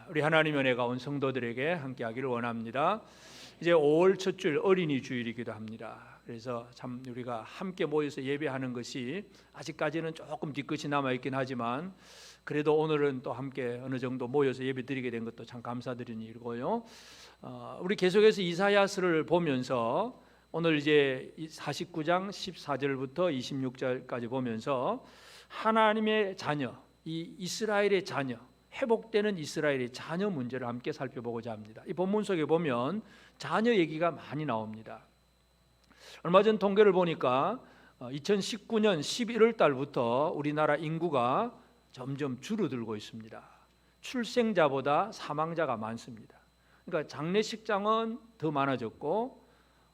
우리 하나님의 은혜가 온 성도들에게 함께하기를 원합니다. 이제 5월 첫 주일 어린이 주일이기도 합니다. 그래서 참 우리가 함께 모여서 예배하는 것이 아직까지는 조금 뒤끝이 남아 있긴 하지만 그래도 오늘은 또 함께 어느 정도 모여서 예배 드리게 된 것도 참 감사드리는 일이고요. 우리 계속해서 이사야서를 보면서 오늘 이제 49장 14절부터 26절까지 보면서 하나님의 자녀, 이 이스라엘의 자녀, 회복되는 이스라엘의 자녀 문제를 함께 살펴보고자 합니다. 이 본문 속에 보면 자녀 얘기가 많이 나옵니다. 얼마 전 통계를 보니까 2019년 11월 달부터 우리나라 인구가 점점 줄어들고 있습니다. 출생자보다 사망자가 많습니다. 그러니까 장례식장은 더 많아졌고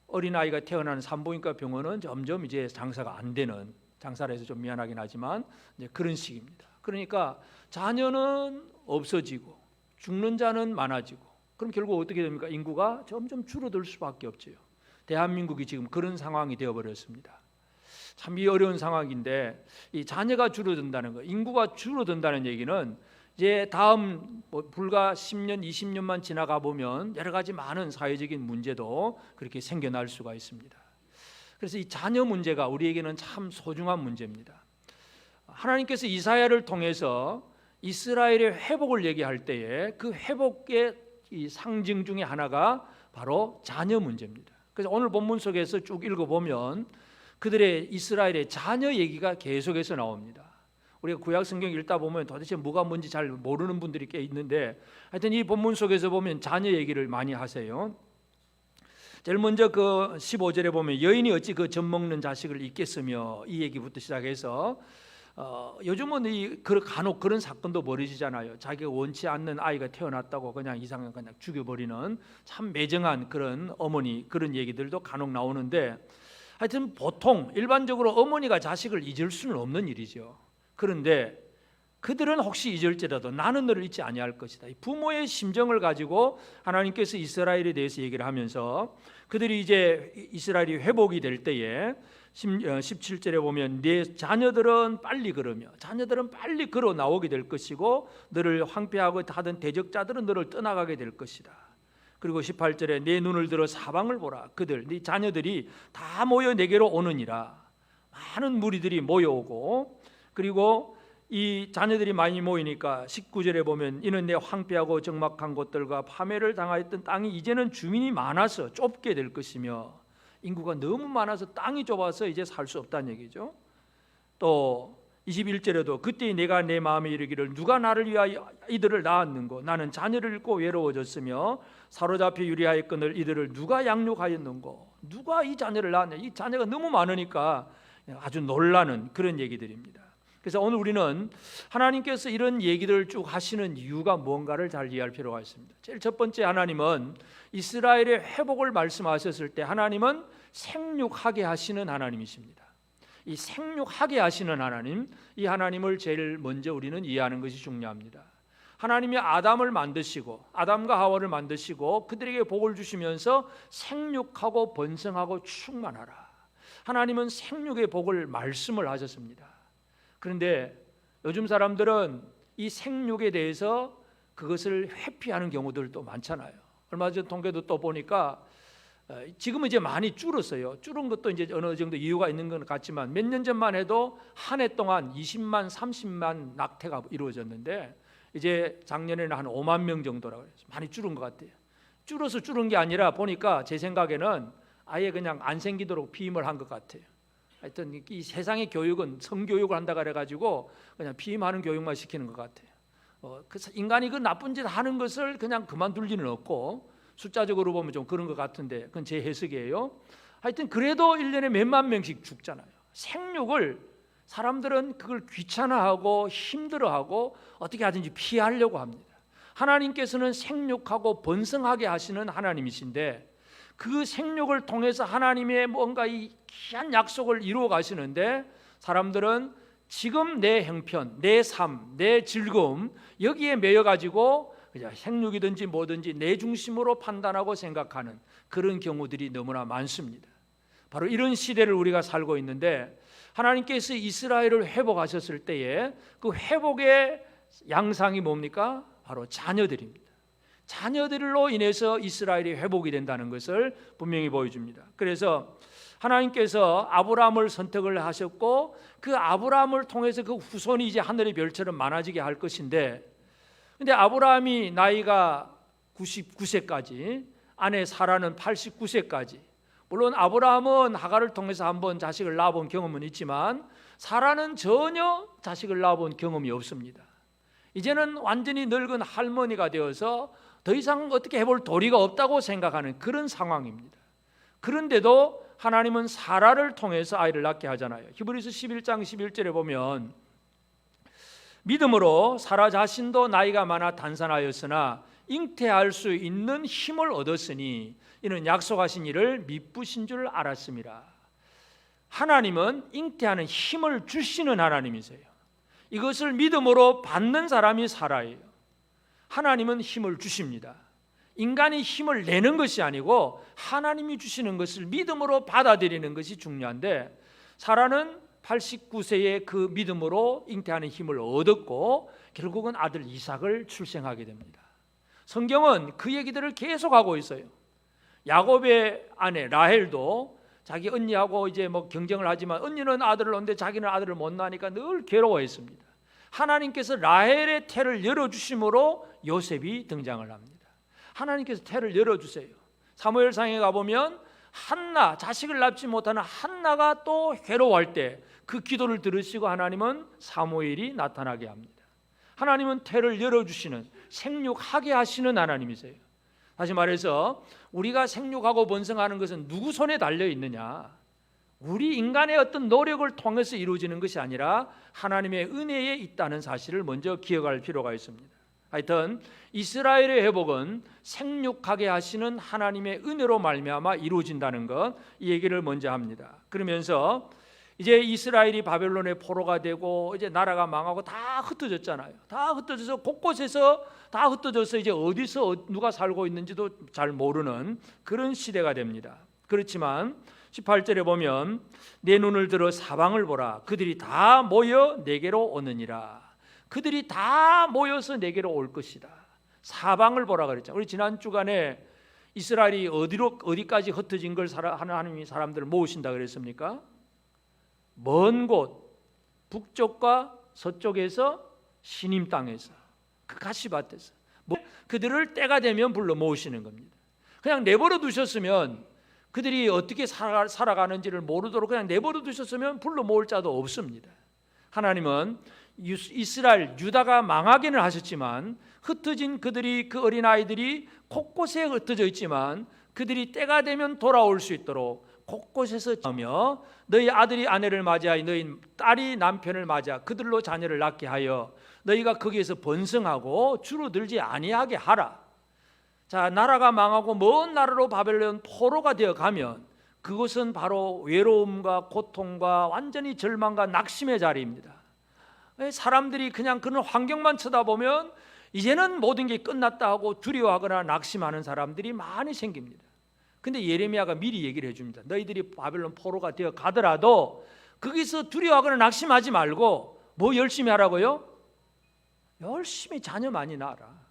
어린아이가 태어나는 산부인과 병원은 점점 이제 장사가 안 되는, 장사를 해서 좀 미안하긴 하지만 이제 그런 식입니다. 그러니까 자녀는 없어지고 죽는 자는 많아지고 그럼 결국 어떻게 됩니까? 인구가 점점 줄어들 수밖에 없지요. 대한민국이 지금 그런 상황이 되어버렸습니다. 참 이 어려운 상황인데 이 자녀가 줄어든다는 거, 인구가 줄어든다는 얘기는 이제 다음 불과 10년, 20년만 지나가 보면 여러 가지 많은 사회적인 문제도 그렇게 생겨날 수가 있습니다. 그래서 이 자녀 문제가 우리에게는 참 소중한 문제입니다. 하나님께서 이사야를 통해서 이스라엘의 회복을 얘기할 때에 그 회복의 이 상징 중에 하나가 바로 자녀 문제입니다. 그래서 오늘 본문 속에서 쭉 읽어보면 그들의 이스라엘의 자녀 얘기가 계속해서 나옵니다. 우리가 구약 성경 읽다 보면 도대체 뭐가 뭔지 잘 모르는 분들이 꽤 있는데 하여튼 이 본문 속에서 보면 자녀 얘기를 많이 하세요. 제일 먼저 그 15절에 보면 여인이 어찌 그 젖 먹는 자식을 잊겠으며, 이 얘기부터 시작해서 요즘은 간혹 그런 사건도 벌어지잖아요. 자기가 원치 않는 아이가 태어났다고 그냥 이상한 그냥 죽여버리는 참 매정한 그런 어머니, 그런 얘기들도 간혹 나오는데 하여튼 보통 일반적으로 어머니가 자식을 잊을 수는 없는 일이죠. 그런데 그들은 혹시 잊을지라도 나는 너를 잊지 아니할 것이다. 부모의 심정을 가지고 하나님께서 이스라엘에 대해서 얘기를 하면서 그들이 이제 이스라엘이 회복이 될 때에 17절에 보면 네 자녀들은 빨리 걸으며, 자녀들은 빨리 걸어 나오게 될 것이고 너를 황폐하고 하던 대적자들은 너를 떠나가게 될 것이다. 그리고 18절에 내 눈을 들어 사방을 보라. 그들, 네 자녀들이 다 모여 내게로 오느니라. 많은 무리들이 모여오고, 그리고 이 자녀들이 많이 모이니까 19절에 보면 이는 내 황폐하고 적막한 곳들과 파멸을 당하였던 땅이 이제는 주민이 많아서 좁게 될 것이며, 인구가 너무 많아서 땅이 좁아서 이제 살 수 없다는 얘기죠. 또 21절에도 그때 내가 내 마음에 이르기를 누가 나를 위하여 이들을 낳았는고, 나는 자녀를 잃고 외로워졌으며 사로잡혀 유리하였거늘 이들을 누가 양육하였는고, 누가 이 자녀를 낳았냐. 이 자녀가 너무 많으니까 아주 놀라는 그런 얘기들입니다. 그래서 오늘 우리는 하나님께서 이런 얘기들을 쭉 하시는 이유가 뭔가를 잘 이해할 필요가 있습니다. 제일 첫 번째, 하나님은 이스라엘의 회복을 말씀하셨을 때 하나님은 생육하게 하시는 하나님이십니다. 이 생육하게 하시는 하나님, 이 하나님을 제일 먼저 우리는 이해하는 것이 중요합니다. 하나님이 아담을 만드시고 아담과 하와를 만드시고 그들에게 복을 주시면서 생육하고 번성하고 충만하라. 하나님은 생육의 복을 말씀을 하셨습니다. 그런데 요즘 사람들은 이 생육에 대해서 그것을 회피하는 경우들도 많잖아요. 얼마 전 통계도 또 보니까 지금은 이제 많이 줄었어요. 줄은 것도 이제 어느 정도 이유가 있는 것 같지만 몇 년 전만 해도 한 해 동안 20만, 30만 낙태가 이루어졌는데 이제 작년에는 한 5만 명 정도라고 해서 많이 줄은 것 같아요. 줄어서 줄은 게 아니라 보니까 제 생각에는 아예 그냥 안 생기도록 피임을 한 것 같아요. 하여튼 이 세상의 교육은 성교육을 한다 그래가지고 그냥 피임하는 교육만 시키는 것 같아요. 인간이 그 나쁜 짓 하는 것을 그냥 그만둘 리는 없고, 숫자적으로 보면 좀 그런 것 같은데 그건 제 해석이에요. 하여튼 그래도 1년에 몇만 명씩 죽잖아요. 생육을 사람들은 그걸 귀찮아하고 힘들어하고 어떻게 하든지 피하려고 합니다. 하나님께서는 생육하고 번성하게 하시는 하나님이신데 그 생육을 통해서 하나님의 뭔가 이 귀한 약속을 이루어 가시는데 사람들은 지금 내 형편, 내 삶, 내 즐거움 여기에 매여 가지고 그냥 생육이든지 뭐든지 내 중심으로 판단하고 생각하는 그런 경우들이 너무나 많습니다. 바로 이런 시대를 우리가 살고 있는데 하나님께서 이스라엘을 회복하셨을 때에 그 회복의 양상이 뭡니까? 바로 자녀들입니다. 자녀들로 인해서 이스라엘이 회복이 된다는 것을 분명히 보여줍니다. 그래서 하나님께서 아브라함을 선택을 하셨고 그 아브라함을 통해서 그 후손이 이제 하늘의 별처럼 많아지게 할 것인데, 근데 아브라함이 나이가 99세까지, 아내 사라는 89세까지, 물론 아브라함은 하갈을 통해서 한번 자식을 낳아본 경험은 있지만 사라는 전혀 자식을 낳아본 경험이 없습니다. 이제는 완전히 늙은 할머니가 되어서 더 이상 어떻게 해볼 도리가 없다고 생각하는 그런 상황입니다. 그런데도 하나님은 사라를 통해서 아이를 낳게 하잖아요. 히브리서 11장 11절에 보면 믿음으로 사라 자신도 나이가 많아 단산하였으나 잉태할 수 있는 힘을 얻었으니 이는 약속하신 이를 미쁘신 줄 알았습니다. 하나님은 잉태하는 힘을 주시는 하나님이세요. 이것을 믿음으로 받는 사람이 사라예요. 하나님은 힘을 주십니다. 인간이 힘을 내는 것이 아니고 하나님이 주시는 것을 믿음으로 받아들이는 것이 중요한데, 사라는 89세의 그 믿음으로 잉태하는 힘을 얻었고 결국은 아들 이삭을 출생하게 됩니다. 성경은 그 얘기들을 계속하고 있어요. 야곱의 아내 라헬도 자기 언니하고 이제 뭐 경쟁을 하지만 언니는 아들을 낳는데 자기는 아들을 못 낳으니까 늘 괴로워했습니다. 하나님께서 라헬의 태를 열어주심으로 요셉이 등장을 합니다. 하나님께서 태를 열어주세요. 사무엘상에 가보면 한나, 자식을 낳지 못하는 한나가 또 괴로워할 때 그 기도를 들으시고 하나님은 사무엘이 나타나게 합니다. 하나님은 태를 열어주시는, 생육하게 하시는 하나님이세요. 다시 말해서 우리가 생육하고 번성하는 것은 누구 손에 달려 있느냐, 우리 인간의 어떤 노력을 통해서 이루어지는 것이 아니라 하나님의 은혜에 있다는 사실을 먼저 기억할 필요가 있습니다. 하여튼 이스라엘의 회복은 생육하게 하시는 하나님의 은혜로 말미암아 이루어진다는 것, 이 얘기를 먼저 합니다. 그러면서 이제 이스라엘이 바벨론의 포로가 되고 이제 나라가 망하고 다 흩어졌잖아요. 다 흩어져서 곳곳에서 다 흩어져서 이제 어디서 누가 살고 있는지도 잘 모르는 그런 시대가 됩니다. 그렇지만 18절에 보면 내 눈을 들어 사방을 보라, 그들이 다 모여 내게로 오느니라. 그들이 다 모여서 내게로 올 것이다. 사방을 보라 그랬죠. 우리 지난 주간에 이스라엘이 어디까지 흩어진 걸 하나님이 사람들을 모으신다 그랬습니까? 먼 곳 북쪽과 서쪽에서 시님 땅에서 그 가시밭에서 그들을 때가 되면 불러 모으시는 겁니다. 그냥 내버려 두셨으면, 그들이 어떻게 살아가는지를 모르도록 그냥 내버려 두셨으면 불러 모을 자도 없습니다. 하나님은 이스라엘 유다가 망하기는 하셨지만 흩어진 그들이, 그 어린아이들이 곳곳에 흩어져 있지만 그들이 때가 되면 돌아올 수 있도록 곳곳에서 하며 너희 아들이 아내를 맞이하여 너희 딸이 남편을 맞아 그들로 자녀를 낳게 하여 너희가 거기에서 번성하고 줄어들지 아니하게 하라. 자, 나라가 망하고 먼 나라로 바벨론 포로가 되어 가면 그것은 바로 외로움과 고통과 완전히 절망과 낙심의 자리입니다. 사람들이 그냥 그런 환경만 쳐다보면 이제는 모든 게 끝났다 하고 두려워하거나 낙심하는 사람들이 많이 생깁니다. 근데 예레미야가 미리 얘기를 해줍니다. 너희들이 바벨론 포로가 되어 가더라도 거기서 두려워하거나 낙심하지 말고 뭐 열심히 하라고요? 열심히 자녀 많이 낳아라.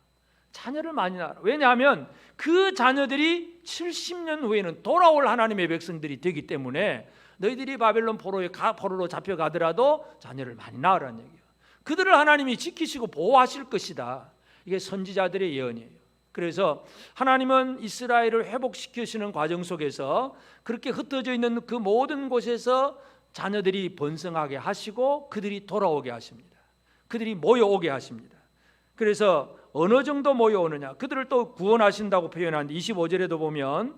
자녀를 많이 낳아라. 왜냐하면 그 자녀들이 70년 후에는 돌아올 하나님의 백성들이 되기 때문에 너희들이 바벨론 포로로 잡혀가더라도 자녀를 많이 낳으라는 얘기예요. 그들을 하나님이 지키시고 보호하실 것이다. 이게 선지자들의 예언이에요. 그래서 하나님은 이스라엘을 회복시키시는 과정 속에서 그렇게 흩어져 있는 그 모든 곳에서 자녀들이 번성하게 하시고 그들이 돌아오게 하십니다. 그들이 모여오게 하십니다. 그래서 어느 정도 모여오느냐, 그들을 또 구원하신다고 표현한 25절에도 보면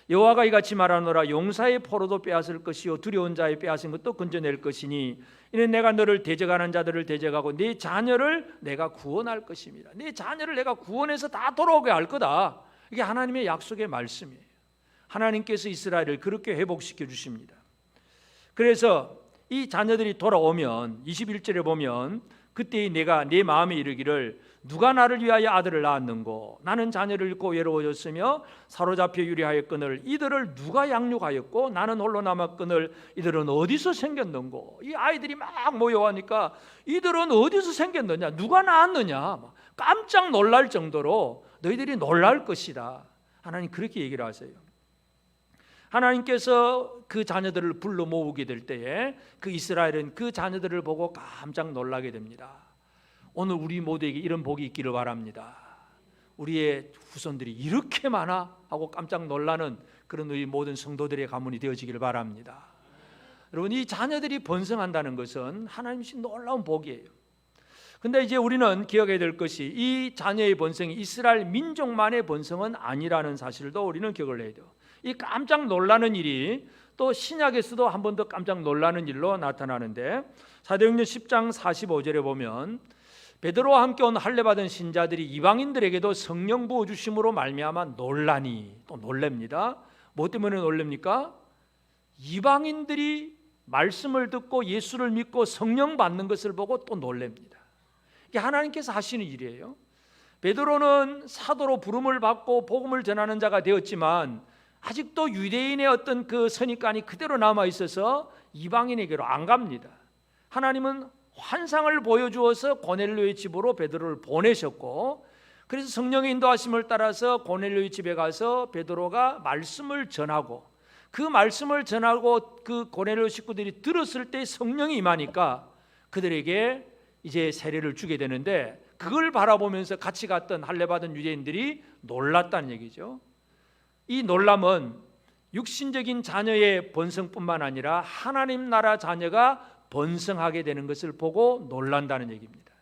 여호와가 이같이 말하노라, 용사의 포로도 빼앗을 것이요 두려운 자의 빼앗은 것도 건져낼 것이니 이는 내가 너를 대적하는 자들을 대적하고 네 자녀를 내가 구원할 것입니다. 네 자녀를 내가 구원해서 다 돌아오게 할 거다. 이게 하나님의 약속의 말씀이에요. 하나님께서 이스라엘을 그렇게 회복시켜 주십니다. 그래서 이 자녀들이 돌아오면 21절에 보면 그때 내가 내 마음에 이르기를 누가 나를 위하여 아들을 낳았는고 나는 자녀를 잃고 외로워졌으며 사로잡혀 유리하였거늘 이들을 누가 양육하였고 나는 홀로 남았거늘 이들은 어디서 생겼는고. 이 아이들이 막 모여오니까 이들은 어디서 생겼느냐, 누가 낳았느냐, 깜짝 놀랄 정도로 너희들이 놀랄 것이다. 하나님 그렇게 얘기를 하세요. 하나님께서 그 자녀들을 불러 모으게 될 때에 그 이스라엘은 그 자녀들을 보고 깜짝 놀라게 됩니다. 오늘 우리 모두에게 이런 복이 있기를 바랍니다. 우리의 후손들이 이렇게 많아 하고 깜짝 놀라는 그런 우리 모든 성도들의 가문이 되어지기를 바랍니다. 여러분, 이 자녀들이 번성한다는 것은 하나님이 놀라운 복이에요. 근데 이제 우리는 기억해야 될 것이 이 자녀의 번성이 이스라엘 민족만의 번성은 아니라는 사실도 우리는 기억을 해야 돼요. 이 깜짝 놀라는 일이 또 신약에서도 한 번 더 깜짝 놀라는 일로 나타나는데, 사도행전 10장 45절에 보면 베드로와 함께 온 할례받은 신자들이 이방인들에게도 성령 부어 주심으로 말미암아 놀라니, 또 놀랍니다. 뭐 때문에 놀랍니까? 이방인들이 말씀을 듣고 예수를 믿고 성령 받는 것을 보고 또 놀랍니다. 이게 하나님께서 하시는 일이에요. 베드로는 사도로 부름을 받고 복음을 전하는 자가 되었지만 아직도 유대인의 어떤 그 선입관이 그대로 남아 있어서 이방인에게로 안 갑니다. 하나님은 환상을 보여주어서 고넬료의 집으로 베드로를 보내셨고, 그래서 성령의 인도하심을 따라서 고넬료의 집에 가서 베드로가 말씀을 전하고, 그 말씀을 전하고 그 고넬료 식구들이 들었을 때 성령이 임하니까 그들에게 이제 세례를 주게 되는데, 그걸 바라보면서 같이 갔던 할례받은 유대인들이 놀랐다는 얘기죠. 이 놀람은 육신적인 자녀의 번성뿐만 아니라 하나님 나라 자녀가 번성하게 되는 것을 보고 놀란다는 얘기입니다.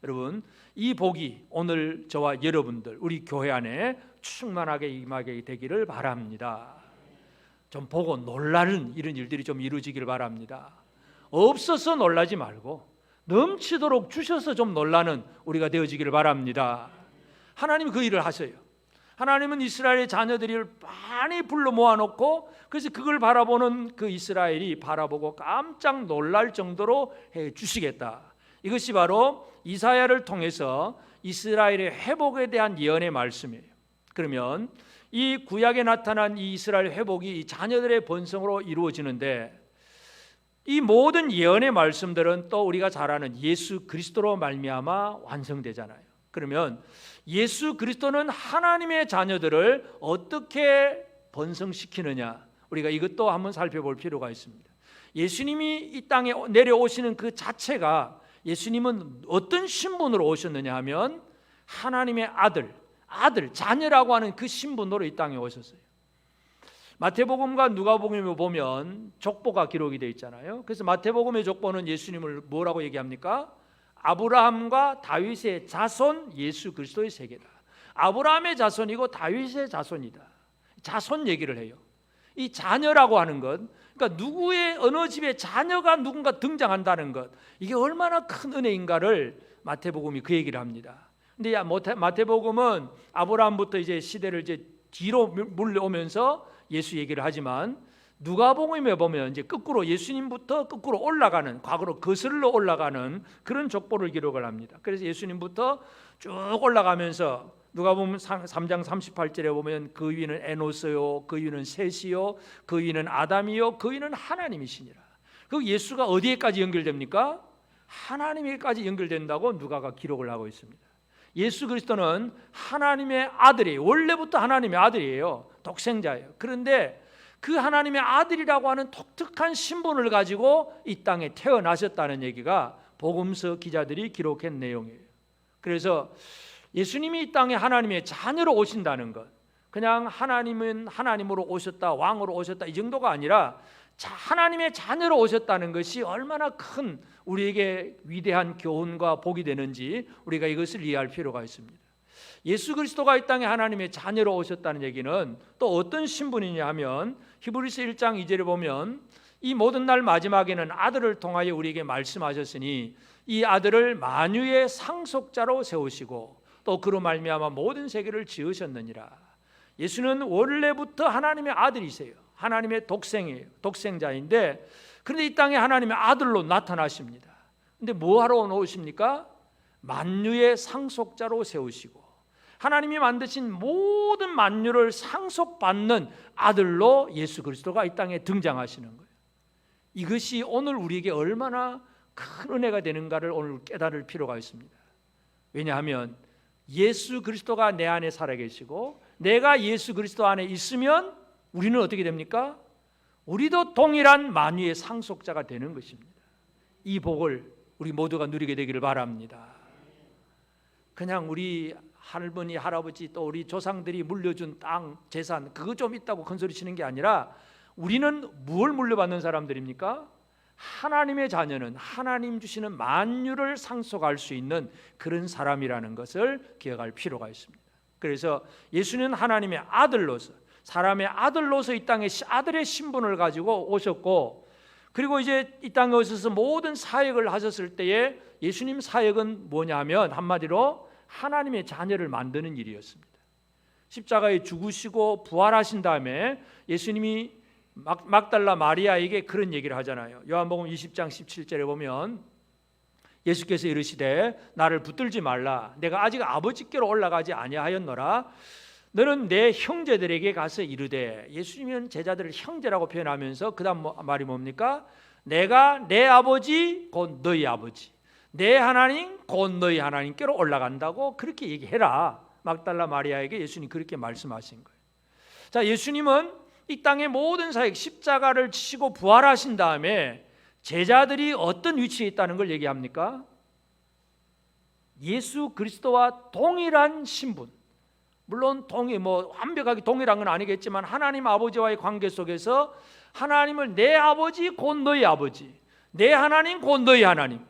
여러분, 이 복이 오늘 저와 여러분들 우리 교회 안에 충만하게 임하게 되기를 바랍니다. 좀 보고 놀라는 이런 일들이 좀 이루어지기를 바랍니다. 없어서 놀라지 말고 넘치도록 주셔서 좀 놀라는 우리가 되어지기를 바랍니다. 하나님 그 일을 하세요. 하나님은 이스라엘의 자녀들을 많이 불러 모아놓고, 그래서 그걸 바라보는 그 이스라엘이 바라보고 깜짝 놀랄 정도로 해 주시겠다. 이것이 바로 이사야를 통해서 이스라엘의 회복에 대한 예언의 말씀이에요. 그러면 이 구약에 나타난 이 이스라엘 회복이 이 자녀들의 번성으로 이루어지는데, 이 모든 예언의 말씀들은 또 우리가 잘 아는 예수 그리스도로 말미암아 완성되잖아요. 그러면 예수 그리스도는 하나님의 자녀들을 어떻게 번성시키느냐, 우리가 이것도 한번 살펴볼 필요가 있습니다. 예수님이 이 땅에 내려오시는 그 자체가, 예수님은 어떤 신분으로 오셨느냐 하면 하나님의 아들, 자녀라고 하는 그 신분으로 이 땅에 오셨어요. 마태복음과 누가복음을 보면 족보가 기록이 되어 있잖아요. 그래서 마태복음의 족보는 예수님을 뭐라고 얘기합니까? 아브라함과 다윗의 자손 예수 그리스도의 세계다. 아브라함의 자손이고 다윗의 자손이다. 자손 얘기를 해요. 이 자녀라고 하는 것, 그러니까 누구의 어느 집에 자녀가 누군가 등장한다는 것, 이게 얼마나 큰 은혜인가를 마태복음이 그 얘기를 합니다. 근데 마태복음은 아브라함부터 이제 시대를 이제 뒤로 물려오면서 예수 얘기를 하지만, 누가복음에 보면 이제 거꾸로 예수님부터 거꾸로 올라가는, 과거로 거슬러 올라가는 그런 족보를 기록을 합니다. 그래서 예수님부터 쭉 올라가면서 누가복음 3장 38절에 보면 그 위는 에노스요, 그 위는 셋이요, 그 위는 아담이요, 그 위는 하나님이시니라. 그 예수가 어디에까지 연결됩니까? 하나님에까지 연결된다고 누가가 기록을 하고 있습니다. 예수 그리스도는 하나님의 아들이에요. 원래부터 하나님의 아들이에요. 독생자예요. 그런데 그 하나님의 아들이라고 하는 독특한 신분을 가지고 이 땅에 태어나셨다는 얘기가 복음서 기자들이 기록한 내용이에요. 그래서 예수님이 이 땅에 하나님의 자녀로 오신다는 것, 그냥 하나님은 하나님으로 오셨다, 왕으로 오셨다 이 정도가 아니라 하나님의 자녀로 오셨다는 것이 얼마나 큰 우리에게 위대한 교훈과 복이 되는지 우리가 이것을 이해할 필요가 있습니다. 예수 그리스도가 이 땅에 하나님의 자녀로 오셨다는 얘기는 또 어떤 신분이냐 하면, 히브리서 1장 2절에 보면 이 모든 날 마지막에는 아들을 통하여 우리에게 말씀하셨으니 이 아들을 만유의 상속자로 세우시고 또 그로 말미암아 모든 세계를 지으셨느니라. 예수는 원래부터 하나님의 아들이세요. 하나님의 독생자인데, 그런데 이 땅에 하나님의 아들로 나타나십니다. 근데 뭐하러 오십니까? 만유의 상속자로 세우시고 하나님이 만드신 모든 만유를 상속받는 아들로 예수 그리스도가 이 땅에 등장하시는 거예요. 이것이 오늘 우리에게 얼마나 큰 은혜가 되는가를 오늘 깨달을 필요가 있습니다. 왜냐하면 예수 그리스도가 내 안에 살아계시고 내가 예수 그리스도 안에 있으면 우리는 어떻게 됩니까? 우리도 동일한 만유의 상속자가 되는 것입니다. 이 복을 우리 모두가 누리게 되기를 바랍니다. 그냥 우리 할머니, 할아버지 또 우리 조상들이 물려준 땅, 재산 그거 좀 있다고 큰소리 치는 게 아니라 우리는 뭘 물려받는 사람들입니까? 하나님의 자녀는 하나님 주시는 만유를 상속할 수 있는 그런 사람이라는 것을 기억할 필요가 있습니다. 그래서 예수는 하나님의 아들로서, 사람의 아들로서 이 땅에 아들의 신분을 가지고 오셨고, 그리고 이제 이 땅에 오셔서 모든 사역을 하셨을 때에 예수님 사역은 뭐냐면 한마디로 하나님의 자녀를 만드는 일이었습니다. 십자가에 죽으시고 부활하신 다음에 예수님이 막달라 마리아에게 그런 얘기를 하잖아요. 요한복음 20장 17절에 보면 예수께서 이르시되 나를 붙들지 말라. 내가 아직 아버지께로 올라가지 아니하였노라. 너는 내 형제들에게 가서 이르되, 예수님은 제자들을 형제라고 표현하면서 그 다음 말이 뭡니까? 내가 내 아버지 곧 너희 아버지, 내 하나님 곧 너희 하나님께로 올라간다고 그렇게 얘기해라. 막달라 마리아에게 예수님 그렇게 말씀하신 거예요. 자, 예수님은 이 땅의 모든 사역, 십자가를 지시고 부활하신 다음에 제자들이 어떤 위치에 있다는 걸 얘기합니까? 예수 그리스도와 동일한 신분, 물론 완벽하게 동일한 건 아니겠지만 하나님 아버지와의 관계 속에서 하나님을 내 아버지 곧 너희 아버지, 내 하나님 곧 너희 하나님.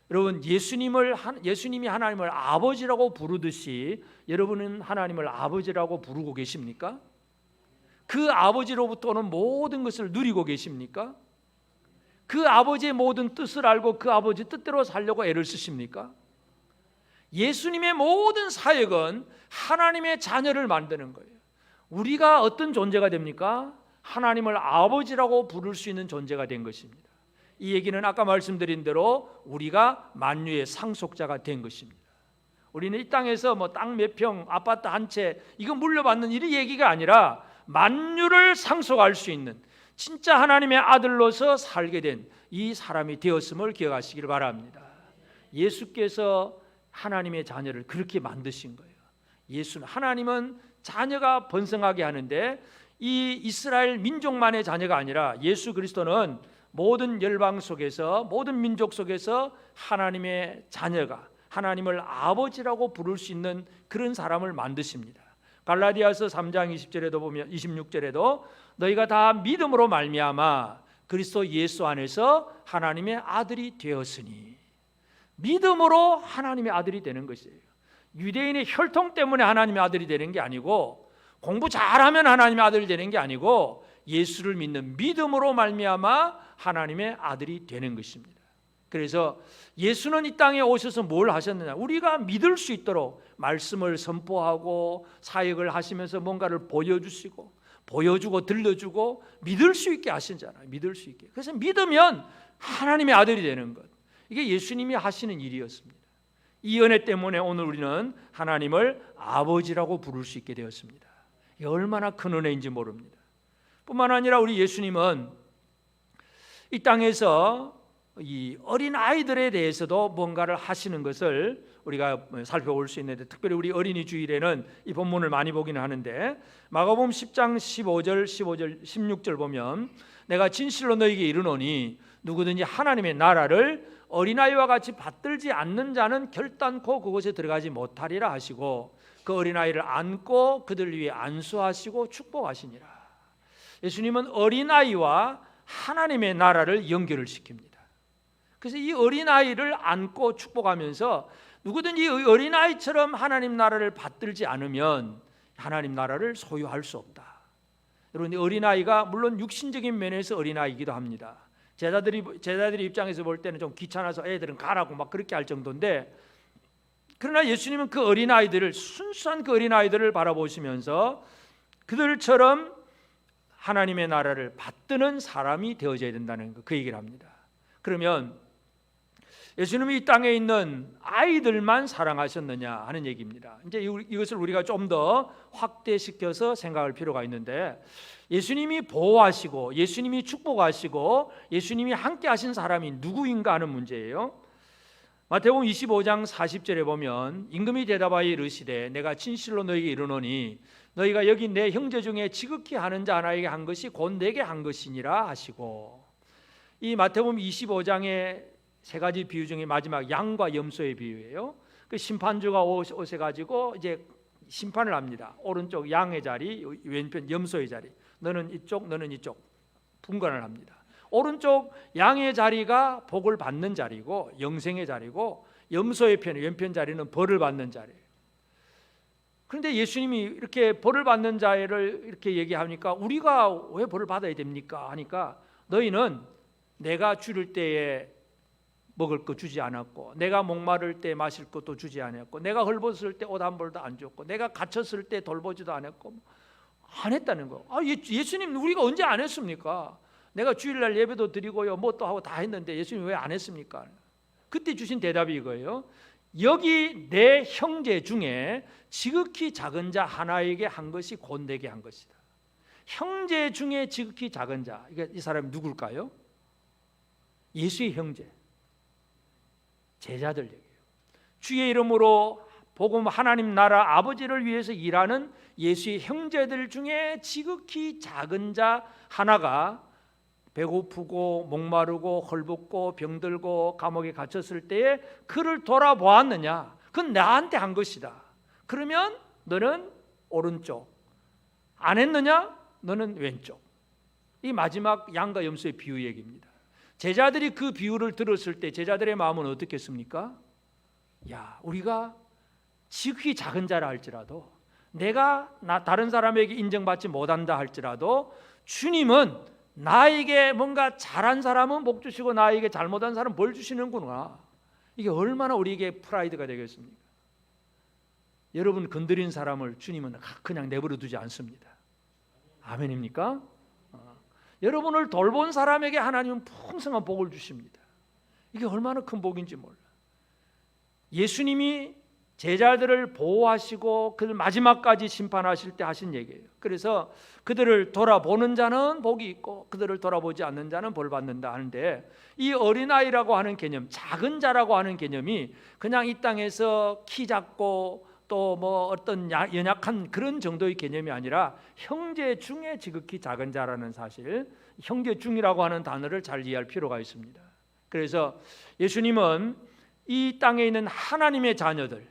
여러분, 예수님이 하나님을 아버지라고 부르듯이 여러분은 하나님을 아버지라고 부르고 계십니까? 그 아버지로부터 오는 모든 것을 누리고 계십니까? 그 아버지의 모든 뜻을 알고 그 아버지 뜻대로 살려고 애를 쓰십니까? 예수님의 모든 사역은 하나님의 자녀를 만드는 거예요. 우리가 어떤 존재가 됩니까? 하나님을 아버지라고 부를 수 있는 존재가 된 것입니다. 이 얘기는 아까 말씀드린 대로 우리가 만유의 상속자가 된 것입니다. 우리는 이 땅에서 땅 몇 평, 아파트 한 채 이거 물려받는 이 얘기가 아니라 만유를 상속할 수 있는 진짜 하나님의 아들로서 살게 된 이 사람이 되었음을 기억하시길 바랍니다. 예수께서 하나님의 자녀를 그렇게 만드신 거예요. 하나님은 자녀가 번성하게 하는데 이 이스라엘 민족만의 자녀가 아니라 예수 그리스도는 모든 열방 속에서, 모든 민족 속에서 하나님의 자녀가, 하나님을 아버지라고 부를 수 있는 그런 사람을 만드십니다. 갈라디아서 3장 20절에도 보면 26절에도 너희가 다 믿음으로 말미암아 그리스도 예수 안에서 하나님의 아들이 되었으니, 믿음으로 하나님의 아들이 되는 것이에요. 유대인의 혈통 때문에 하나님의 아들이 되는 게 아니고, 공부 잘하면 하나님의 아들이 되는 게 아니고, 예수를 믿는 믿음으로 말미암아 하나님의 아들이 되는 것입니다. 그래서 예수는 이 땅에 오셔서 뭘 하셨느냐? 우리가 믿을 수 있도록 말씀을 선포하고 사역을 하시면서 뭔가를 보여주시고, 보여주고 들려주고 믿을 수 있게 하시잖아요. 믿을 수 있게. 그래서 믿으면 하나님의 아들이 되는 것, 이게 예수님이 하시는 일이었습니다. 이 은혜 때문에 오늘 우리는 하나님을 아버지라고 부를 수 있게 되었습니다. 이게 얼마나 큰 은혜인지 모릅니다. 뿐만 아니라 우리 예수님은 이 땅에서 이 어린 아이들에 대해서도 뭔가를 하시는 것을 우리가 살펴볼 수 있는데, 특별히 우리 어린이 주일에는 이 본문을 많이 보기는 하는데, 마가복음 10장 15절, 16절 보면 내가 진실로 너희에게 이르노니 누구든지 하나님의 나라를 어린아이와 같이 받들지 않는 자는 결단코 그곳에 들어가지 못하리라 하시고, 그 어린아이를 안고 그들 위에 안수하시고 축복하시니라. 예수님은 어린아이와 하나님의 나라를 연결을 시킵니다. 그래서 이 어린아이를 안고 축복하면서 누구든지 어린아이처럼 하나님 나라를 받들지 않으면 하나님 나라를 소유할 수 없다. 여러분, 어린아이가 물론 육신적인 면에서 어린아이이기도 합니다. 제자들이 입장에서 볼 때는 좀 귀찮아서 애들은 가라고 막 그렇게 할 정도인데, 그러나 예수님은 그 어린아이들을, 순수한 그 어린아이들을 바라보시면서 그들처럼 하나님의 나라를 받드는 사람이 되어져야 된다는 그 얘기를 합니다. 그러면 예수님이 이 땅에 있는 아이들만 사랑하셨느냐 하는 얘기입니다. 이제 이것을 우리가 좀 더 확대시켜서 생각할 필요가 있는데, 예수님이 보호하시고 예수님이 축복하시고 예수님이 함께 하신 사람이 누구인가 하는 문제예요. 마태복음 25장 40절에 보면 임금이 대답하여 이르시되 내가 진실로 너희에게 이르노니 너희가 여기 내 형제 중에 지극히 하는 자 하나에게 한 것이 곧 내게 한 것이니라 하시고, 이 마태복음 25장의 세 가지 비유 중에 마지막 양과 염소의 비유예요. 그 심판주가 오셔 가지고 이제 심판을 합니다. 오른쪽 양의 자리, 왼편 염소의 자리, 너는 이쪽 너는 이쪽 분간을 합니다. 오른쪽 양의 자리가 복을 받는 자리고 영생의 자리고, 염소의 편 왼편 자리는 벌을 받는 자리예요. 그런데 예수님이 이렇게 벌을 받는 자를 이렇게 얘기하니까 우리가 왜 벌을 받아야 됩니까? 하니까 너희는 내가 줄일 때에 먹을 거 주지 않았고, 내가 목마를 때 마실 것도 주지 않았고, 내가 헐벗을 때 옷 한 벌도 안 줬고, 내가 갇혔을 때 돌보지도 않았고, 안 했다는 거. 예수님 우리가 언제 안 했습니까? 내가 주일날 예배도 드리고요, 뭐 또 하고 다 했는데 예수님 왜 안 했습니까? 그때 주신 대답이 이거예요. 여기 내 형제 중에 지극히 작은 자 하나에게 한 것이 곧 내게 한 것이다. 형제 중에 지극히 작은 자, 이 사람이 누굴까요? 예수의 형제, 제자들 얘기예요. 주의 이름으로 복음 하나님 나라 아버지를 위해서 일하는 예수의 형제들 중에 지극히 작은 자 하나가 배고프고 목마르고 헐벗고 병들고 감옥에 갇혔을 때에 그를 돌아보았느냐? 그건 나한테 한 것이다. 그러면 너는 오른쪽, 안 했느냐? 너는 왼쪽. 이 마지막 양과 염소의 비유 얘기입니다. 제자들이 그 비유를 들었을 때 제자들의 마음은 어떻겠습니까? 야, 우리가 지극히 작은 자라 할지라도, 내가 다른 사람에게 인정받지 못한다 할지라도 주님은 나에게 뭔가 잘한 사람은 복 주시고 나에게 잘못한 사람은 벌 주시는구나. 이게 얼마나 우리에게 프라이드가 되겠습니까? 여러분 건드린 사람을 주님은 그냥 내버려 두지 않습니다. 아멘입니까? 여러분을 돌본 사람에게 하나님은 풍성한 복을 주십니다. 이게 얼마나 큰 복인지 몰라. 예수님이 제자들을 보호하시고 그들 마지막까지 심판하실 때 하신 얘기예요. 그래서 그들을 돌아보는 자는 복이 있고 그들을 돌아보지 않는 자는 벌 받는다 하는데, 이 어린아이라고 하는 개념, 작은 자라고 하는 개념이 그냥 이 땅에서 키 작고 또 뭐 어떤 연약한 그런 정도의 개념이 아니라 형제 중에 지극히 작은 자라는 사실, 형제 중이라고 하는 단어를 잘 이해할 필요가 있습니다. 그래서 예수님은 이 땅에 있는 하나님의 자녀들,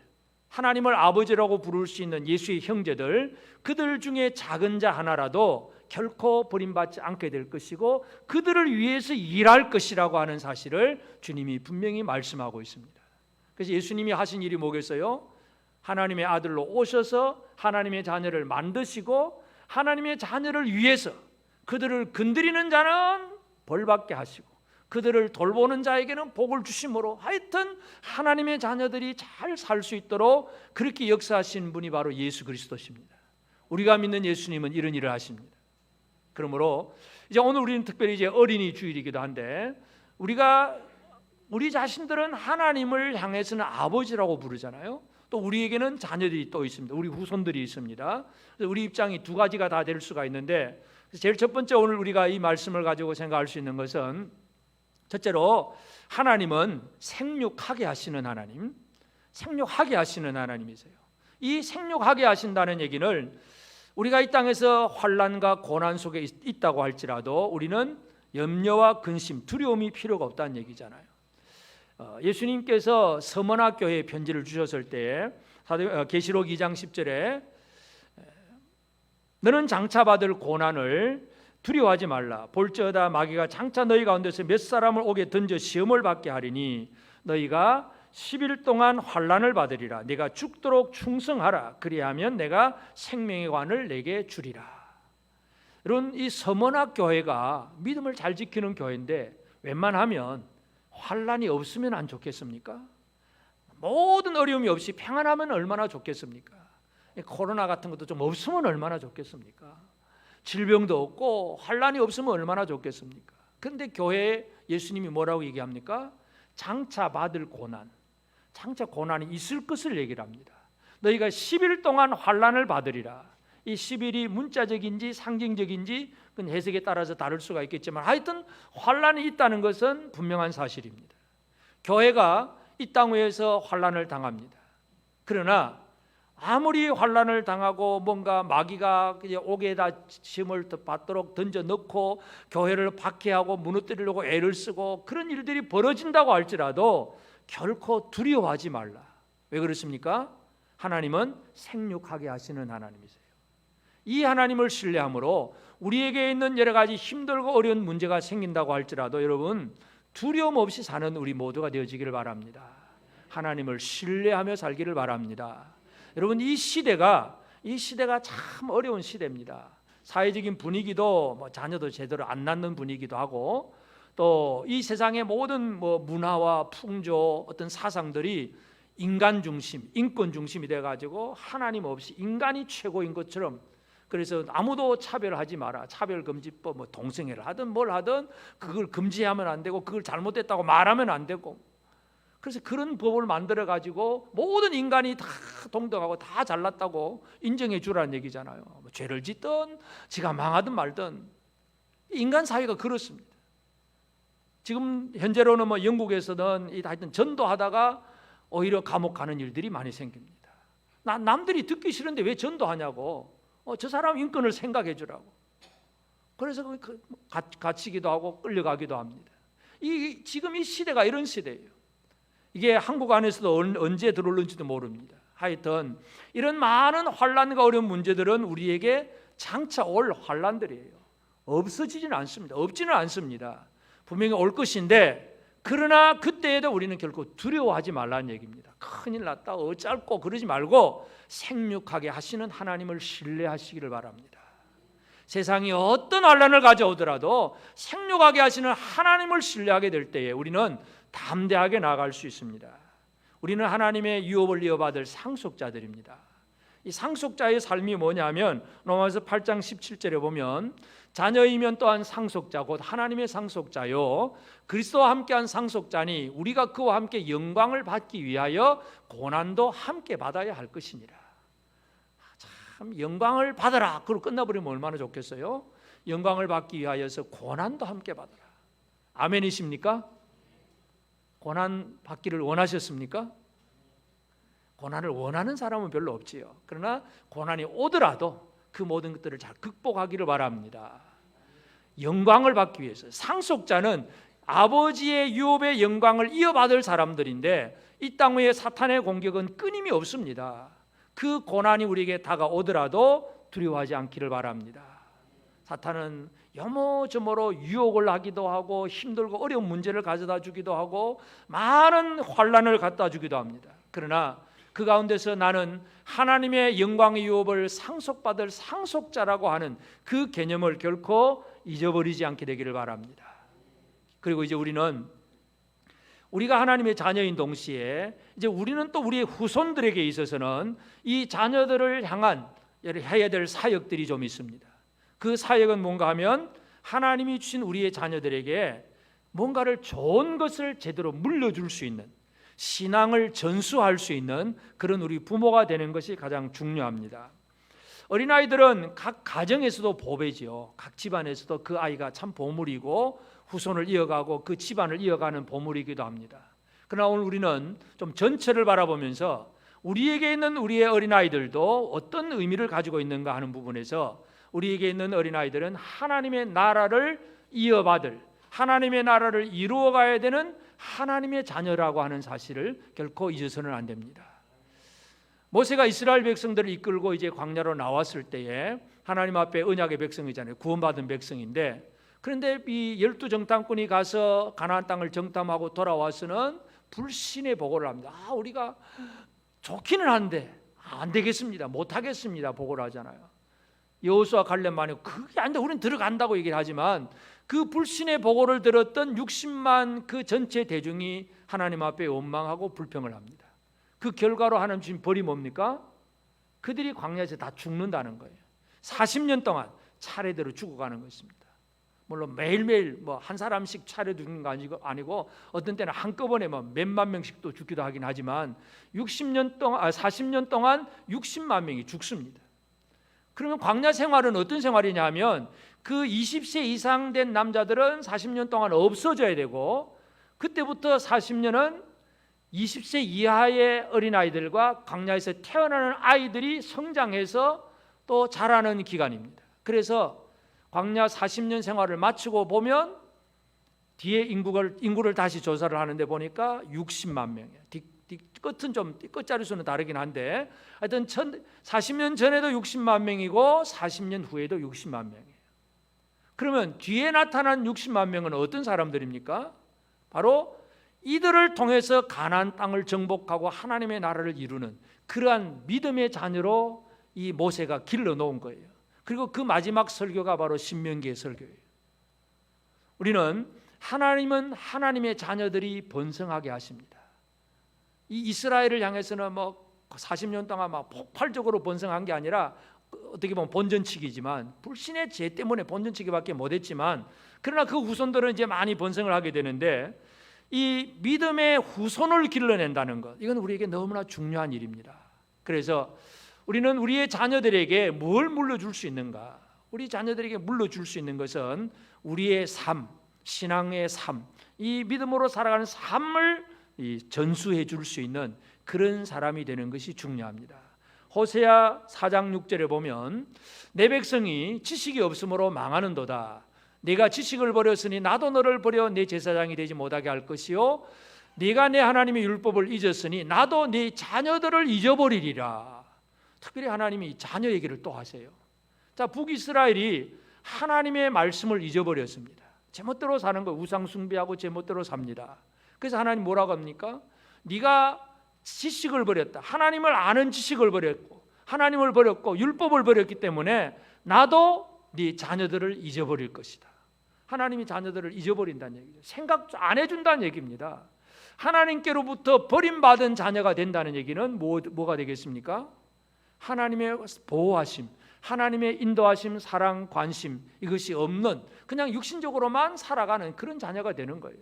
하나님을 아버지라고 부를 수 있는 예수의 형제들, 그들 중에 작은 자 하나라도 결코 버림받지 않게 될 것이고 그들을 위해서 일할 것이라고 하는 사실을 주님이 분명히 말씀하고 있습니다. 그래서 예수님이 하신 일이 뭐겠어요? 하나님의 아들로 오셔서 하나님의 자녀를 만드시고 하나님의 자녀를 위해서 그들을 건드리는 자는 벌받게 하시고 그들을 돌보는 자에게는 복을 주심으로, 하여튼 하나님의 자녀들이 잘 살 수 있도록 그렇게 역사하신 분이 바로 예수 그리스도십니다. 우리가 믿는 예수님은 이런 일을 하십니다. 그러므로 이제 오늘 우리는 특별히 이제 어린이 주일이기도 한데, 우리 자신들은 하나님을 향해서는 아버지라고 부르잖아요. 또 우리에게는 자녀들이 또 있습니다. 우리 후손들이 있습니다. 우리 입장이 두 가지가 다 될 수가 있는데, 제일 첫 번째 오늘 우리가 이 말씀을 가지고 생각할 수 있는 것은, 첫째로 하나님은 생육하게 하시는 하나님, 생육하게 하시는 하나님이세요. 이 생육하게 하신다는 얘기는 우리가 이 땅에서 환난과 고난 속에 있다고 할지라도 우리는 염려와 근심, 두려움이 필요가 없다는 얘기잖아요. 예수님께서 서머나 교회에 편지를 주셨을 때 계시록 2장 10절에 너는 장차 받을 고난을 두려워하지 말라. 볼지어다 마귀가 장차 너희 가운데서 몇 사람을 오게 던져 시험을 받게 하리니 너희가 10일 동안 환난을 받으리라. 네가 죽도록 충성하라. 그리하면 내가 생명의 관을 내게 주리라. 이런 이 서머나 교회가 믿음을 잘 지키는 교회인데, 웬만하면 환난이 없으면 안 좋겠습니까? 모든 어려움이 없이 평안하면 얼마나 좋겠습니까? 코로나 같은 것도 좀 없으면 얼마나 좋겠습니까? 질병도 없고 환난이 없으면 얼마나 좋겠습니까? 그런데 교회에 예수님이 뭐라고 얘기합니까? 장차 받을 고난, 장차 고난이 있을 것을 얘기를 합니다. 너희가 10일 동안 환난을 받으리라. 이 10일이 문자적인지 상징적인지 그건 해석에 따라서 다를 수가 있겠지만 하여튼 환난이 있다는 것은 분명한 사실입니다. 교회가 이 땅 위에서 환난을 당합니다. 그러나 아무리 환난을 당하고 뭔가 마귀가 옥에다 짐을 받도록 던져 넣고 교회를 박해하고 무너뜨리려고 애를 쓰고 그런 일들이 벌어진다고 할지라도 결코 두려워하지 말라. 왜 그렇습니까? 하나님은 생육하게 하시는 하나님이세요. 이 하나님을 신뢰함으로 우리에게 있는 여러 가지 힘들고 어려운 문제가 생긴다고 할지라도 여러분 두려움 없이 사는 우리 모두가 되어지기를 바랍니다. 하나님을 신뢰하며 살기를 바랍니다. 여러분 이 시대가 참 어려운 시대입니다. 사회적인 분위기도 자녀도 제대로 안 낳는 분위기도 하고 또 이 세상의 모든 문화와 풍조 어떤 사상들이 인간 중심, 인권 중심이 돼가지고 하나님 없이 인간이 최고인 것처럼 그래서 아무도 차별하지 마라. 차별금지법 동성애를 하든 뭘 하든 그걸 금지하면 안 되고 그걸 잘못됐다고 말하면 안 되고 그래서 그런 법을 만들어 가지고 모든 인간이 다 동등하고 다 잘났다고 인정해 주라는 얘기잖아요. 죄를 짓든 지가 망하든 말든 인간 사회가 그렇습니다. 지금 현재로는 영국에서는 하여튼 전도하다가 오히려 감옥 가는 일들이 많이 생깁니다. 남들이 듣기 싫은데 왜 전도하냐고. 저 사람 인권을 생각해 주라고. 그래서 갇히기도 하고 끌려가기도 합니다. 지금 이 시대가 이런 시대예요. 이게 한국 안에서도 언제 들어올는지도 모릅니다. 하여튼 이런 많은 환난과 어려운 문제들은 우리에게 장차 올 환난들이에요. 없어지지는 않습니다. 없지는 않습니다. 분명히 올 것인데 그러나 그때에도 우리는 결코 두려워하지 말라는 얘기입니다. 큰일 났다 어쩔고 그러지 말고 생육하게 하시는 하나님을 신뢰하시기를 바랍니다. 세상이 어떤 환난을 가져오더라도 생육하게 하시는 하나님을 신뢰하게 될 때에 우리는 담대하게 나아갈 수 있습니다. 우리는 하나님의 유업을 이어받을 상속자들입니다. 이 상속자의 삶이 뭐냐면 로마서 8장 17절에 보면 자녀이면 또한 상속자 곧 하나님의 상속자요 그리스도와 함께한 상속자니 우리가 그와 함께 영광을 받기 위하여 고난도 함께 받아야 할 것이니라. 참 영광을 받아라 그러고 끝나버리면 얼마나 좋겠어요. 영광을 받기 위하여서 고난도 함께 받아라. 아멘이십니까? 고난 받기를 원하셨습니까? 고난을 원하는 사람은 별로 없지요. 그러나 고난이 오더라도 그 모든 것들을 잘 극복하기를 바랍니다. 영광을 받기 위해서 상속자는 아버지의 유업의 영광을 이어받을 사람들인데 이 땅 위에 사탄의 공격은 끊임이 없습니다. 그 고난이 우리에게 다가오더라도 두려워하지 않기를 바랍니다. 사탄은 여모저모로 유혹을 하기도 하고 힘들고 어려운 문제를 가져다 주기도 하고 많은 환난을 갖다 주기도 합니다. 그러나 그 가운데서 나는 하나님의 영광의 유업을 상속받을 상속자라고 하는 그 개념을 결코 잊어버리지 않게 되기를 바랍니다. 그리고 이제 우리가 하나님의 자녀인 동시에 이제 우리는 또 우리의 후손들에게 있어서는 이 자녀들을 향한 해야 될 사역들이 좀 있습니다. 그 사역은 뭔가 하면 하나님이 주신 우리의 자녀들에게 뭔가를 좋은 것을 제대로 물려줄 수 있는 신앙을 전수할 수 있는 그런 우리 부모가 되는 것이 가장 중요합니다. 어린아이들은 각 가정에서도 보배지요. 각 집안에서도 그 아이가 참 보물이고 후손을 이어가고 그 집안을 이어가는 보물이기도 합니다. 그러나 오늘 우리는 좀 전체를 바라보면서 우리에게 있는 우리의 어린아이들도 어떤 의미를 가지고 있는가 하는 부분에서 우리에게 있는 어린아이들은 하나님의 나라를 이어받을 하나님의 나라를 이루어가야 되는 하나님의 자녀라고 하는 사실을 결코 잊어서는 안 됩니다. 모세가 이스라엘 백성들을 이끌고 이제 광야로 나왔을 때에 하나님 앞에 언약의 백성이잖아요. 구원받은 백성인데 그런데 이 12정탐꾼이 가서 가나안 땅을 정탐하고 돌아와서는 불신의 보고를 합니다. 우리가 좋기는 한데 안 되겠습니다. 못 하겠습니다. 보고를 하잖아요. 여호수아 갈렙만이 그게 안 돼. 우리는 들어간다고 얘기를 하지만 그 불신의 보고를 들었던 60만 그 전체 대중이 하나님 앞에 원망하고 불평을 합니다. 그 결과로 하나님 주신 벌이 뭡니까? 그들이 광야에서 다 죽는다는 거예요. 40년 동안 차례대로 죽어가는 것입니다. 물론 매일매일 한 사람씩 차례 죽는 거 아니고 어떤 때는 한꺼번에 몇만 명씩 또 죽기도 하긴 하지만 40년 동안 60만 명이 죽습니다. 그러면 광야 생활은 어떤 생활이냐 하면 그 20세 이상 된 남자들은 40년 동안 없어져야 되고 그때부터 40년은 20세 이하의 어린아이들과 광야에서 태어나는 아이들이 성장해서 또 자라는 기간입니다. 그래서 광야 40년 생활을 마치고 보면 뒤에 인구를 다시 조사를 하는데 보니까 60만 명이에요. 끝은 좀 끝자리 수는 다르긴 한데 하여튼 40년 전에도 60만 명이고 40년 후에도 60만 명이에요. 그러면 뒤에 나타난 60만 명은 어떤 사람들입니까? 바로 이들을 통해서 가나안 땅을 정복하고 하나님의 나라를 이루는 그러한 믿음의 자녀로 이 모세가 길러 놓은 거예요. 그리고 그 마지막 설교가 바로 신명기의 설교예요. 하나님은 하나님의 자녀들이 번성하게 하십니다. 이 이스라엘을 향해서는 40년 동안 폭발적으로 번성한 게 아니라 어떻게 보면 본전치기지만 불신의 죄 때문에 본전치기밖에 못했지만 그러나 그 후손들은 이제 많이 번성을 하게 되는데 이 믿음의 후손을 길러낸다는 것, 이건 우리에게 너무나 중요한 일입니다. 그래서 우리는 우리의 자녀들에게 뭘 물려줄 수 있는가? 우리 자녀들에게 물려줄 수 있는 것은 우리의 삶, 신앙의 삶, 이 믿음으로 살아가는 삶을 전수해 줄 수 있는 그런 사람이 되는 것이 중요합니다. 호세아 4장 6절에 보면 내 백성이 지식이 없으므로 망하는도다. 네가 지식을 버렸으니 나도 너를 버려 내 제사장이 되지 못하게 할 것이요 네가 내 하나님의 율법을 잊었으니 나도 네 자녀들을 잊어버리리라. 특별히 하나님이 자녀 얘기를 또 하세요. 자, 북이스라엘이 하나님의 말씀을 잊어버렸습니다. 제멋대로 사는 거, 우상 숭배하고 제멋대로 삽니다. 그래서 하나님 뭐라고 합니까? 네가 지식을 버렸다. 하나님을 아는 지식을 버렸고 하나님을 버렸고 율법을 버렸기 때문에 나도 네 자녀들을 잊어버릴 것이다. 하나님이 자녀들을 잊어버린다는 얘기죠. 생각 안 해준다는 얘기입니다. 하나님께로부터 버림받은 자녀가 된다는 얘기는 뭐가 되겠습니까? 하나님의 보호하심, 하나님의 인도하심, 사랑, 관심 이것이 없는 그냥 육신적으로만 살아가는 그런 자녀가 되는 거예요.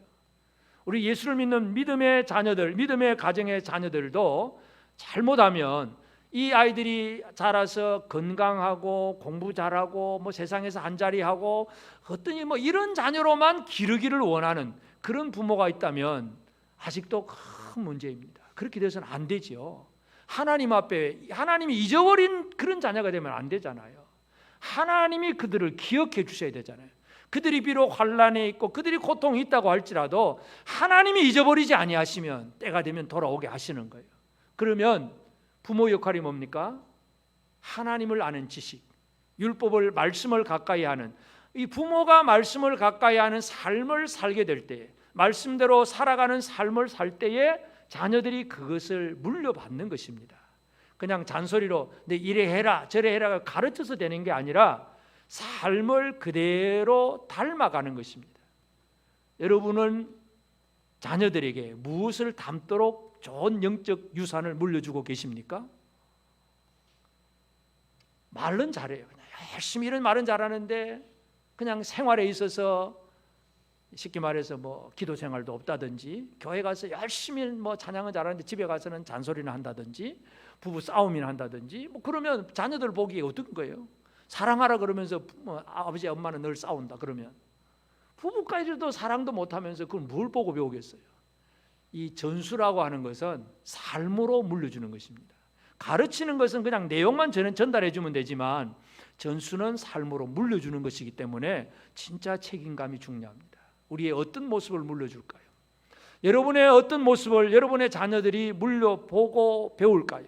우리 예수를 믿는 믿음의 자녀들, 믿음의 가정의 자녀들도 잘못하면 이 아이들이 자라서 건강하고 공부 잘하고 세상에서 한자리하고 어떤 이런 자녀로만 기르기를 원하는 그런 부모가 있다면 아직도 큰 문제입니다. 그렇게 돼서는 안 되죠. 하나님 앞에 하나님이 잊어버린 그런 자녀가 되면 안 되잖아요. 하나님이 그들을 기억해 주셔야 되잖아요. 그들이 비록 환난에 있고 그들이 고통이 있다고 할지라도 하나님이 잊어버리지 아니하시면 때가 되면 돌아오게 하시는 거예요. 그러면 부모 역할이 뭡니까? 하나님을 아는 지식, 율법을 말씀을 가까이 하는 이 부모가 말씀을 가까이 하는 삶을 살게 될 때, 말씀대로 살아가는 삶을 살 때에 자녀들이 그것을 물려받는 것입니다. 그냥 잔소리로 내 이래 해라 저래 해라 가르쳐서 되는 게 아니라 삶을 그대로 닮아가는 것입니다. 여러분은 자녀들에게 무엇을 닮도록 좋은 영적 유산을 물려주고 계십니까? 말은 잘해요. 그냥 열심히 이런 말은 잘하는데 그냥 생활에 있어서 쉽게 말해서 기도 생활도 없다든지 교회 가서 열심히 찬양은 잘하는데 집에 가서는 잔소리나 한다든지 부부 싸움이나 한다든지 그러면 자녀들 보기에 어떤 거예요? 사랑하라 그러면서 아버지 엄마는 늘 싸운다 그러면 부부까지도 사랑도 못하면서 그걸 뭘 보고 배우겠어요? 이 전수라고 하는 것은 삶으로 물려주는 것입니다. 가르치는 것은 그냥 내용만 전달해 주면 되지만 전수는 삶으로 물려주는 것이기 때문에 진짜 책임감이 중요합니다. 우리의 어떤 모습을 물려줄까요? 여러분의 어떤 모습을 여러분의 자녀들이 물려보고 배울까요?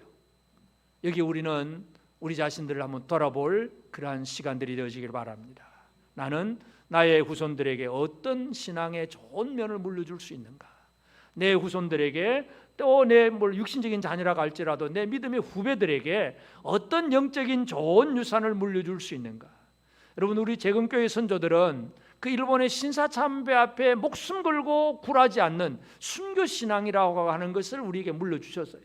여기 우리는 우리 자신들을 한번 돌아볼 그러한 시간들이 되어지길 바랍니다. 나는 나의 후손들에게 어떤 신앙의 좋은 면을 물려줄 수 있는가? 내 후손들에게 또 내 육신적인 자녀라고 할지라도 내 믿음의 후배들에게 어떤 영적인 좋은 유산을 물려줄 수 있는가? 여러분, 우리 재금교회 선조들은 그 일본의 신사참배 앞에 목숨 걸고 굴하지 않는 순교신앙이라고 하는 것을 우리에게 물려주셨어요.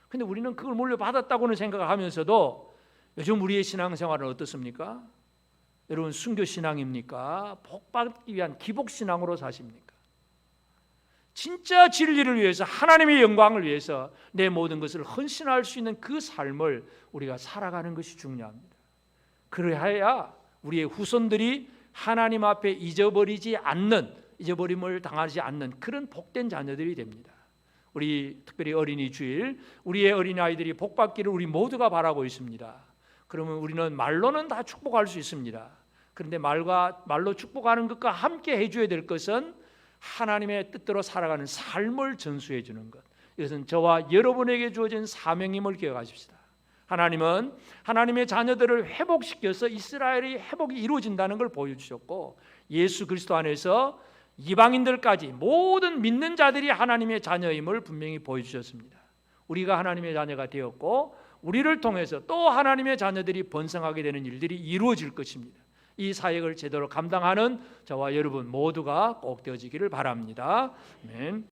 근데 우리는 그걸 물려받았다고는 생각을 하면서도 요즘 우리의 신앙생활은 어떻습니까? 여러분, 순교신앙입니까? 복받기 위한 기복신앙으로 사십니까? 진짜 진리를 위해서 하나님의 영광을 위해서 내 모든 것을 헌신할 수 있는 그 삶을 우리가 살아가는 것이 중요합니다. 그래야 우리의 후손들이 하나님 앞에 잊어버림을 당하지 않는 그런 복된 자녀들이 됩니다. 우리 특별히 어린이 주일, 우리의 어린아이들이 복받기를 우리 모두가 바라고 있습니다. 그러면 우리는 말로는 다 축복할 수 있습니다. 그런데 말로 축복하는 것과 함께 해줘야 될 것은 하나님의 뜻대로 살아가는 삶을 전수해 주는 것. 이것은 저와 여러분에게 주어진 사명임을 기억하십시다. 하나님은 하나님의 자녀들을 회복시켜서 이스라엘의 회복이 이루어진다는 걸 보여주셨고, 예수 그리스도 안에서 이방인들까지 모든 믿는 자들이 하나님의 자녀임을 분명히 보여주셨습니다. 우리가 하나님의 자녀가 되었고 우리를 통해서 또 하나님의 자녀들이 번성하게 되는 일들이 이루어질 것입니다. 이 사역을 제대로 감당하는 저와 여러분 모두가 꼭 되어지기를 바랍니다. 아멘.